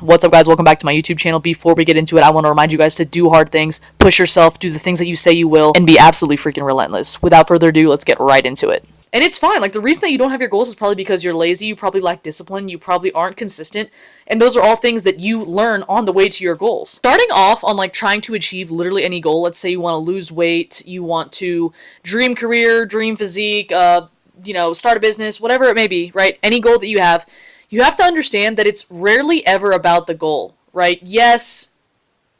What's up, guys? Welcome back to my YouTube channel. Before we get into it, I want to remind you guys to do hard things, push yourself, do the things that you say you will, and be absolutely freaking relentless. Without further ado, let's get right into it. And it's fine. Like, the reason that you don't have your goals is probably because you're lazy, you probably lack discipline, you probably aren't consistent, and those are all things that you learn on the way to your goals. Starting off on, like, trying to achieve literally any goal, let's say you want to lose weight, you want to dream career, dream physique, start a business, whatever it may be, right? Any goal that you have to understand that it's rarely ever about the goal, right? Yes,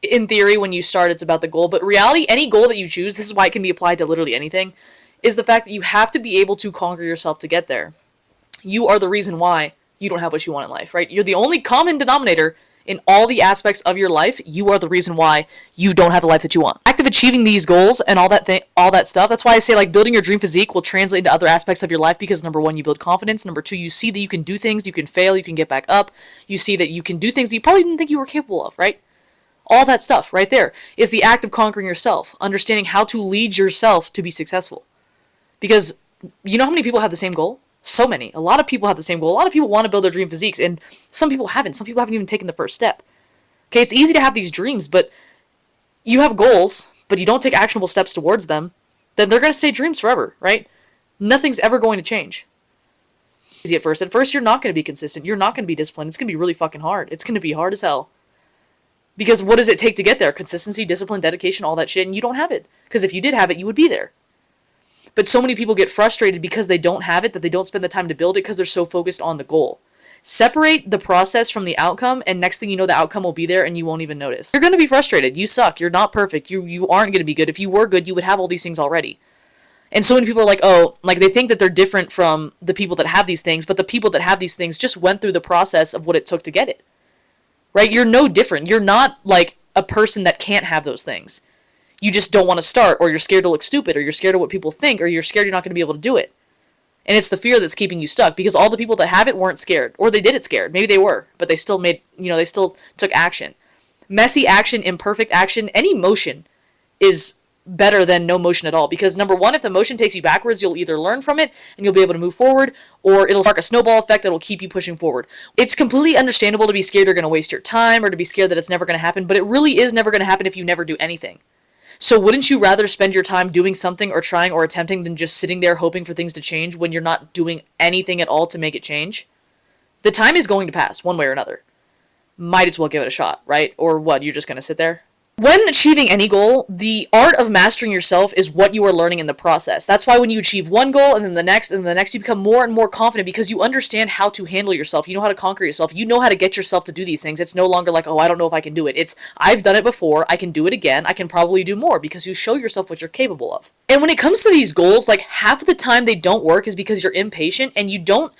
in theory, when you start, it's about the goal, but reality, any goal that you choose, this is why it can be applied to literally anything, is the fact that you have to be able to conquer yourself to get there. You are the reason why you don't have what you want in life, right? You're the only common denominator in all the aspects of your life. You are the reason why you don't have the life that you want. Act of achieving these goals and all that stuff. That's why I say, like, building your dream physique will translate into other aspects of your life, because number one, you build confidence. Number two, you see that you can do things, you can fail, you can get back up. You see that you can do things you probably didn't think you were capable of, right? All that stuff right there is the act of conquering yourself, understanding how to lead yourself to be successful. Because you know how many people have the same goal? So many. A lot of people have the same goal. A lot of people want to build their dream physiques, and some people haven't. Some people haven't even taken the first step. Okay, it's easy to have these dreams, but you have goals, but you don't take actionable steps towards them, then they're going to stay dreams forever, right? Nothing's ever going to change. Easy at first. At first, you're not going to be consistent. You're not going to be disciplined. It's going to be really fucking hard. It's going to be hard as hell. Because what does it take to get there? Consistency, discipline, dedication, all that shit, and you don't have it. Because if you did have it, you would be there. But so many people get frustrated because they don't have it, that they don't spend the time to build it because they're so focused on the goal. Separate the process from the outcome, and next thing you know, the outcome will be there and you won't even notice. You're going to be frustrated. You suck. You're not perfect. You aren't going to be good. If you were good, you would have all these things already. And so many people are like, oh, like, they think that they're different from the people that have these things, but the people that have these things just went through the process of what it took to get it. Right? You're no different. You're not like a person that can't have those things. You just don't want to start, or you're scared to look stupid, or you're scared of what people think, or you're scared you're not going to be able to do it. And it's the fear that's keeping you stuck, because all the people that have it weren't scared, or they did it scared. Maybe they were, but they still they still took action. Messy action, imperfect action, any motion is better than no motion at all, because number one, if the motion takes you backwards, you'll either learn from it and you'll be able to move forward, or it'll spark a snowball effect that'll keep you pushing forward. It's completely understandable to be scared you're going to waste your time, or to be scared that it's never going to happen, but it really is never going to happen if you never do anything. So wouldn't you rather spend your time doing something or trying or attempting than just sitting there hoping for things to change when you're not doing anything at all to make it change? The time is going to pass one way or another. Might as well give it a shot, right? Or what, you're just going to sit there? When achieving any goal, the art of mastering yourself is what you are learning in the process. That's why when you achieve one goal and then the next and the next, you become more and more confident because you understand how to handle yourself. You know how to conquer yourself. You know how to get yourself to do these things. It's no longer like, oh, I don't know if I can do it. It's, I've done it before. I can do it again. I can probably do more, because you show yourself what you're capable of. And when it comes to these goals, like, half of the time they don't work is because you're impatient and you don't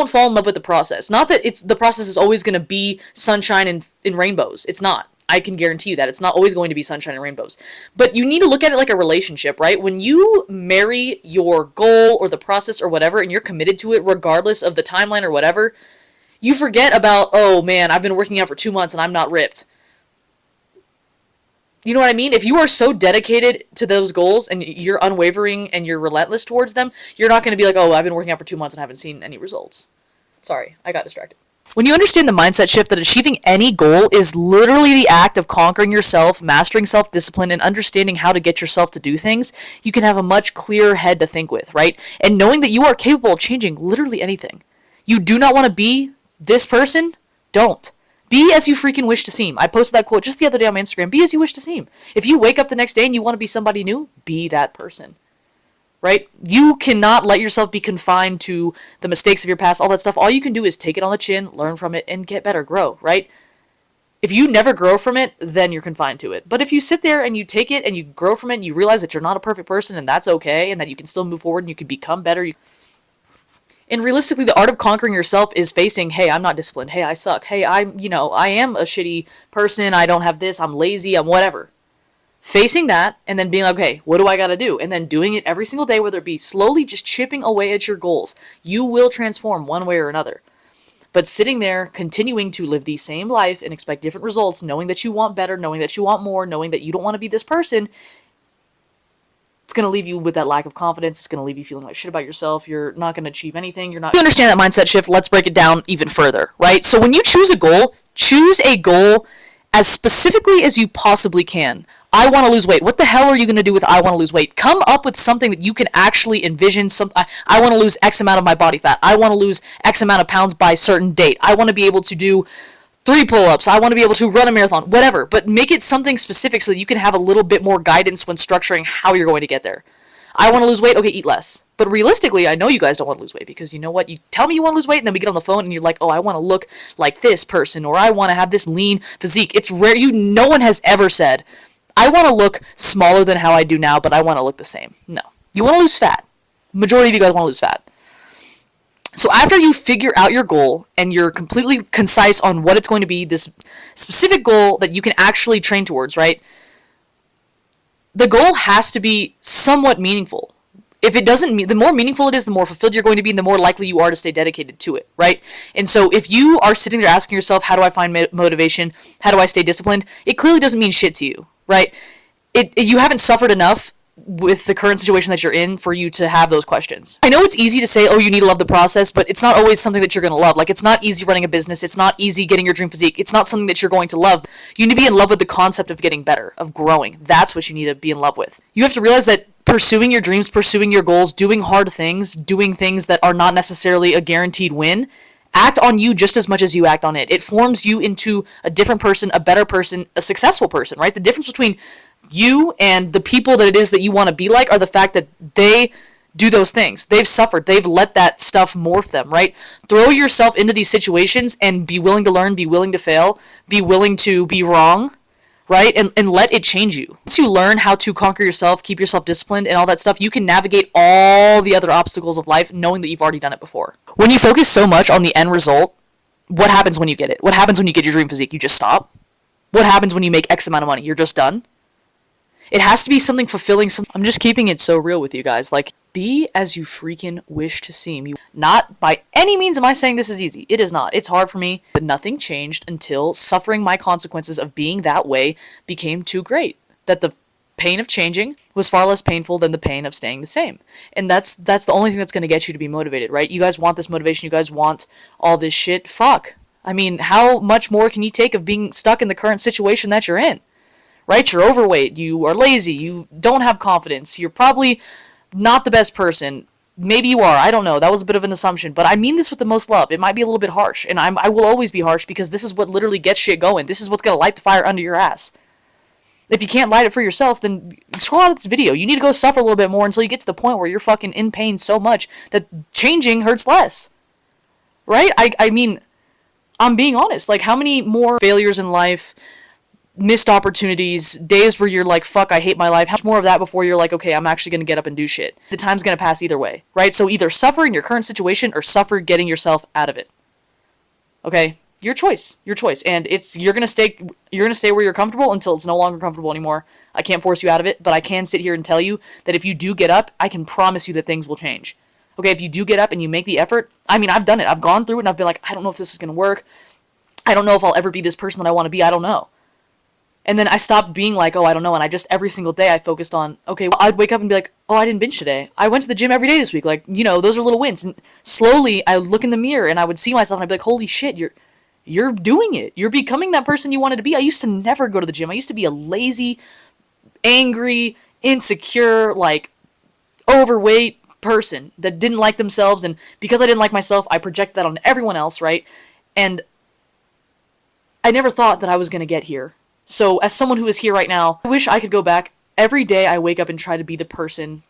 fall in love with the process. Not that the process is always going to be sunshine and rainbows. It's not. I can guarantee you that. It's not always going to be sunshine and rainbows. But you need to look at it like a relationship, right? When you marry your goal or the process or whatever, and you're committed to it regardless of the timeline or whatever, you forget about, oh man, I've been working out for 2 months and I'm not ripped. You know what I mean? If you are so dedicated to those goals and you're unwavering and you're relentless towards them, you're not going to be like, oh, I've been working out for 2 months and I haven't seen any results. Sorry, I got distracted. When you understand the mindset shift that achieving any goal is literally the act of conquering yourself, mastering self-discipline, and understanding how to get yourself to do things, you can have a much clearer head to think with, right? And knowing that you are capable of changing literally anything. You do not want to be this person? Don't. Be as you freaking wish to seem. I posted that quote just the other day on my Instagram. Be as you wish to seem. If you wake up the next day and you want to be somebody new, be that person. Right? You cannot let yourself be confined to the mistakes of your past, all that stuff. All you can do is take it on the chin, learn from it, and get better, grow, right? If you never grow from it, then you're confined to it. But if you sit there and you take it and you grow from it and you realize that you're not a perfect person and that's okay and that you can still move forward and you can become better. And realistically, the art of conquering yourself is facing, hey, I'm not disciplined. Hey, I suck. Hey, I am a shitty person. I don't have this. I'm lazy. I'm whatever. Facing that and then being like, okay, what do I got to do? And then doing it every single day, whether it be slowly just chipping away at your goals. You will transform one way or another. But sitting there, continuing to live the same life and expect different results, knowing that you want better, knowing that you want more, knowing that you don't want to be this person, It's going to leave you with that lack of confidence. It's going to leave you feeling like shit about yourself. You're not going to achieve anything. You're not. You understand that mindset shift? Let's break it down even further, right? So when you choose a goal as specifically as you possibly can. I want to lose weight. What the hell are you going to do with I want to lose weight? Come up with something that you can actually envision. I want to lose X amount of my body fat. I want to lose X amount of pounds by a certain date. I want to be able to do 3 pull-ups. I want to be able to run a marathon. Whatever. But make it something specific so that you can have a little bit more guidance when structuring how you're going to get there. I want to lose weight. Okay, eat less. But realistically, I know you guys don't want to lose weight because you know what? You tell me you want to lose weight and then we get on the phone and you're like, oh, I want to look like this person or I want to have this lean physique. It's rare. No one has ever said, I want to look smaller than how I do now, but I want to look the same. No. You want to lose fat. Majority of you guys want to lose fat. So after you figure out your goal and you're completely concise on what it's going to be, this specific goal that you can actually train towards, right? The goal has to be somewhat meaningful. If it doesn't, the more meaningful it is, the more fulfilled you're going to be, and the more likely you are to stay dedicated to it, right? And so if you are sitting there asking yourself, how do I find motivation? How do I stay disciplined? It clearly doesn't mean shit to you, right? You haven't suffered enough with the current situation that you're in for you to have those questions. I know it's easy to say, oh, you need to love the process, but it's not always something that you're going to love. Like, it's not easy running a business. It's not easy getting your dream physique. It's not something that you're going to love. You need to be in love with the concept of getting better, of growing. That's what you need to be in love with. You have to realize that pursuing your dreams, pursuing your goals, doing hard things, doing things that are not necessarily a guaranteed win, act on you just as much as you act on it. It forms you into a different person, a better person, a successful person, right? The difference between you and the people that it is that you want to be like are the fact that they do those things. They've suffered. They've let that stuff morph them, right? Throw yourself into these situations and be willing to learn, be willing to fail, be willing to be wrong, right? And let it change you. Once you learn how to conquer yourself, keep yourself disciplined and all that stuff, you can navigate all the other obstacles of life knowing that you've already done it before. When you focus so much on the end result, what happens when you get it? What happens when you get your dream physique? You just stop? What happens when you make X amount of money? You're just done? It has to be something fulfilling. I'm just keeping it so real with you guys. Like, be as you freaking wish to seem. Not by any means am I saying this is easy. It is not. It's hard for me, but nothing changed until suffering my consequences of being that way became too great. That the pain of changing was far less painful than the pain of staying the same. And that's the only thing that's going to get you to be motivated, right? You guys want this motivation. You guys want all this shit. Fuck. I mean, how much more can you take of being stuck in the current situation that you're in? Right? You're overweight, you are lazy, you don't have confidence, you're probably not the best person. Maybe you are, I don't know, that was a bit of an assumption, but I mean this with the most love. It might be a little bit harsh, and I will always be harsh because this is what literally gets shit going. This is what's going to light the fire under your ass. If you can't light it for yourself, then scroll out of this video. You need to go suffer a little bit more until you get to the point where you're fucking in pain so much that changing hurts less. Right? I mean, I'm being honest. Like, how many more failures in life, missed opportunities, days where you're like, fuck, I hate my life. How much more of that before you're like, okay, I'm actually going to get up and do shit? The time's going to pass either way, right? So either suffer in your current situation or suffer getting yourself out of it. Okay? Your choice. And you're going to stay where you're comfortable until it's no longer comfortable anymore. I can't force you out of it, but I can sit here and tell you that if you do get up, I can promise you that things will change. Okay? If you do get up and you make the effort, I mean, I've done it. I've gone through it and I've been like, I don't know if this is going to work. I don't know if I'll ever be this person that I want to be. I don't know. And then I stopped being like, oh, I don't know. And I just, every single day I focused on, okay, well, I'd wake up and be like, oh, I didn't binge today. I went to the gym every day this week. Like, you know, those are little wins. And slowly I would look in the mirror and I would see myself and I'd be like, holy shit, you're doing it. You're becoming that person you wanted to be. I used to never go to the gym. I used to be a lazy, angry, insecure, like, overweight person that didn't like themselves. And because I didn't like myself, I projected that on everyone else, right? And I never thought that I was going to get here. So as someone who is here right now, I wish I could go back. Every day I wake up and try to be the person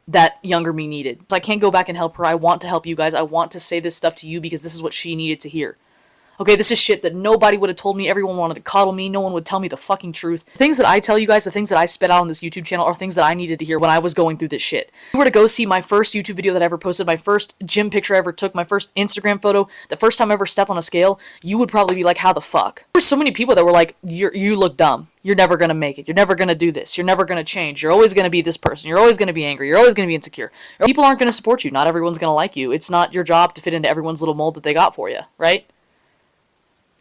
that younger me needed. So I can't go back and help her. I want to help you guys. I want to say this stuff to you because this is what she needed to hear. Okay, this is shit that nobody would have told me. Everyone wanted to coddle me. No one would tell me the fucking truth. The things that I tell you guys, the things that I spit out on this YouTube channel are things that I needed to hear when I was going through this shit. If you were to go see my first YouTube video that I ever posted, my first gym picture I ever took, my first Instagram photo, the first time I ever stepped on a scale, you would probably be like, how the fuck? There were so many people that were like, you look dumb. You're never going to make it. You're never going to do this. You're never going to change. You're always going to be this person. You're always going to be angry. You're always going to be insecure. People aren't going to support you. Not everyone's going to like you. It's not your job to fit into everyone's little mold that they got for you, right?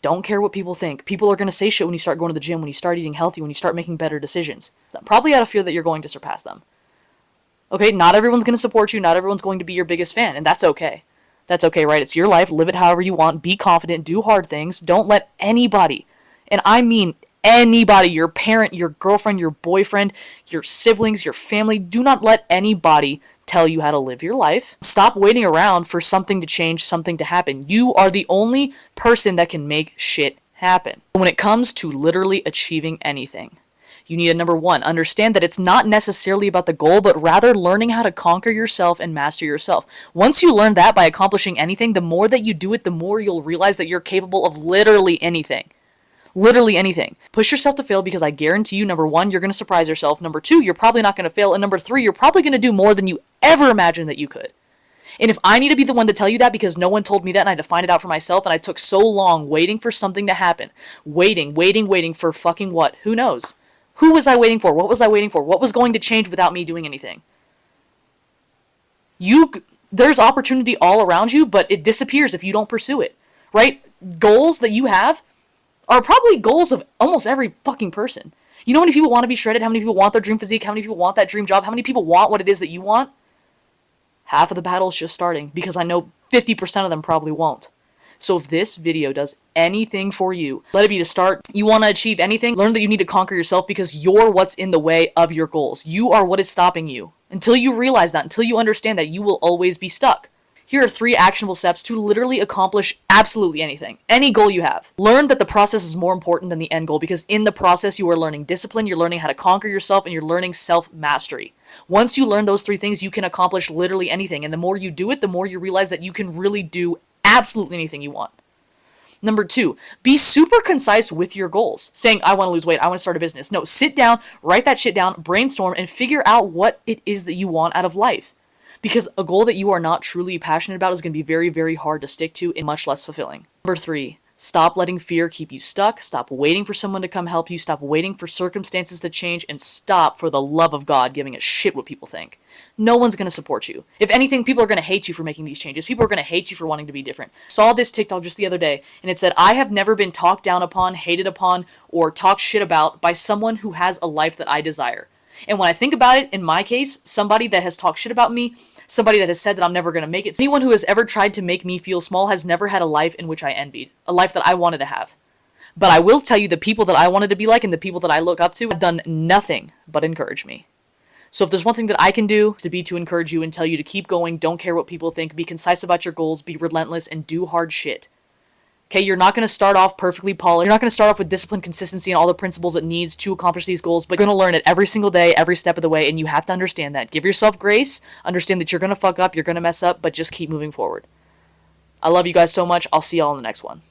Don't care what people think. People are going to say shit when you start going to the gym, when you start eating healthy, when you start making better decisions. Probably out of fear that you're going to surpass them. Okay, not everyone's going to support you, not everyone's going to be your biggest fan, and that's okay. That's okay, right? It's your life, live it however you want, be confident, do hard things, don't let anybody, and I mean anybody, your parent, your girlfriend, your boyfriend, your siblings, your family, do not let anybody tell you how to live your life. Stop waiting around for something to change, something to happen. You are the only person that can make shit happen. When it comes to literally achieving anything, you need to, number one, understand that it's not necessarily about the goal, but rather learning how to conquer yourself and master yourself. Once you learn that by accomplishing anything, the more that you do it, the more you'll realize that you're capable of literally anything. Literally anything. Push yourself to fail, because I guarantee you, number one, you're going to surprise yourself. Number two, you're probably not going to fail. And number three, you're probably going to do more than you ever imagined that you could. And if I need to be the one to tell you that because no one told me that and I had to find it out for myself and I took so long waiting for something to happen, waiting for fucking what? Who knows? Who was I waiting for? What was I waiting for? What was going to change without me doing anything? There's opportunity all around you, but it disappears if you don't pursue it, right? Goals that you have are probably goals of almost every fucking person. You know how many people want to be shredded? How many people want their dream physique? How many people want that dream job? How many people want what it is that you want? Half of the battle is just starting, because I know 50% of them probably won't. So if this video does anything for you, let it be to start. You want to achieve anything, learn that you need to conquer yourself, because you're what's in the way of your goals. You are what is stopping you. Until you realize that, until you understand that, you will always be stuck. Here are 3 actionable steps to literally accomplish absolutely anything, any goal you have. Learn that the process is more important than the end goal, because in the process you are learning discipline, you're learning how to conquer yourself, and you're learning self-mastery. Once you learn those 3 things, you can accomplish literally anything, and the more you do it, the more you realize that you can really do absolutely anything you want. Number 2, be super concise with your goals. Saying, I want to lose weight, I want to start a business. No, sit down, write that shit down, brainstorm, and figure out what it is that you want out of life. Because a goal that you are not truly passionate about is going to be very, very hard to stick to and much less fulfilling. Number 3, stop letting fear keep you stuck. Stop waiting for someone to come help you. Stop waiting for circumstances to change. And stop, for the love of God, giving a shit what people think. No one's going to support you. If anything, people are going to hate you for making these changes. People are going to hate you for wanting to be different. Saw this TikTok just the other day, and it said, I have never been talked down upon, hated upon, or talked shit about by someone who has a life that I desire. And when I think about it, in my case, somebody that has talked shit about me, somebody that has said that I'm never going to make it, anyone who has ever tried to make me feel small has never had a life in which I envied, a life that I wanted to have. But I will tell you, the people that I wanted to be like and the people that I look up to have done nothing but encourage me. So if there's one thing that I can do, it's to encourage you and tell you to keep going, don't care what people think, be concise about your goals, be relentless, and do hard shit. Okay, you're not going to start off perfectly polished. You're not going to start off with discipline, consistency, and all the principles it needs to accomplish these goals, but you're going to learn it every single day, every step of the way, and you have to understand that. Give yourself grace, understand that you're going to fuck up, you're going to mess up, but just keep moving forward. I love you guys so much. I'll see y'all in the next one.